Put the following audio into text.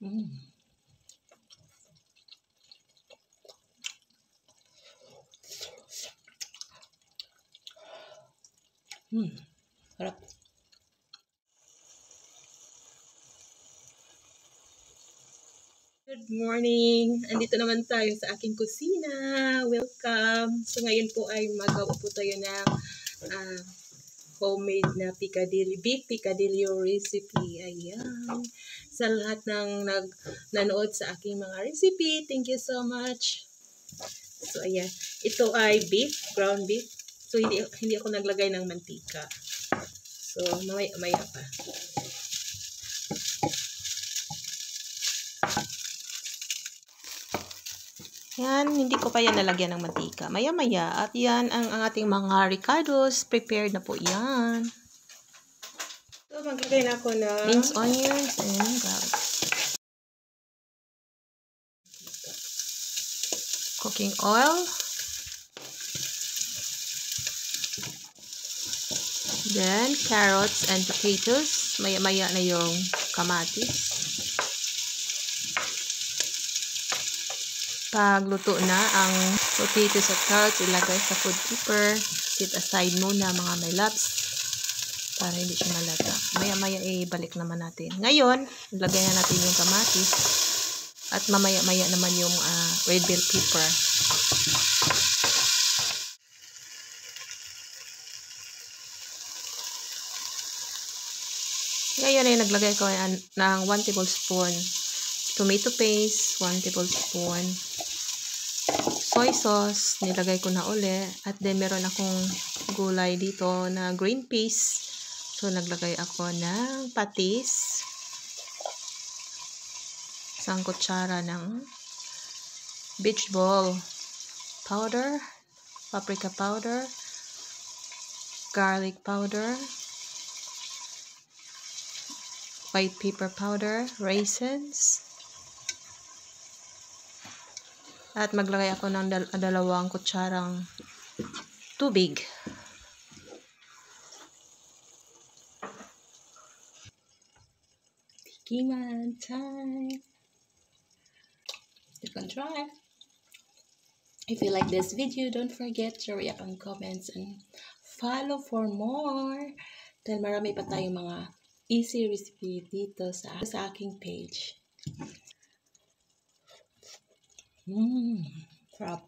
Mm. Harap. Good morning! Andito naman tayo sa aking kusina. Welcome! So ngayon po ay magawa po tayo ng homemade na picadilly, beef picadillo recipe. Ayan. Sa lahat ng nanood sa aking mga recipe, thank you so much. So ayan. Ito ay beef, ground beef. So hindi ako naglagay ng mantika. So mamaya pa. Yan, hindi ko pa yan nalagyan ng mantika. Maya-maya. At yan ang ating mga ricados. Prepared na po yan. So, maglagay na ako ng minced onions and garlic. Cooking oil. Then, carrots and potatoes. Maya-maya na yung kamatis. Pag luto na ang potatoes at carrots, ilagay sa food keeper. Sit aside muna mga my loves para hindi siya malata. Maya-maya ibalik naman natin. Ngayon, ilagay na natin yung kamatis at mamaya-maya naman yung red bell pepper. Ngayon ay naglagay ko ng 1 tablespoon tomato paste, 1 tablespoon soy sauce, nilagay ko na uli. At then meron akong gulay dito na green peas. So naglagay ako ng patis. 1 kutsara ng vegetable powder, paprika powder, garlic powder, white pepper powder, raisins. At maglagay ako ng 2 kutsarang tubig. Tikiman time. You can try. If you like this video, don't forget to react on comments and follow for more. Dahil marami pa tayong mga easy recipe dito sa aking page. Sarap.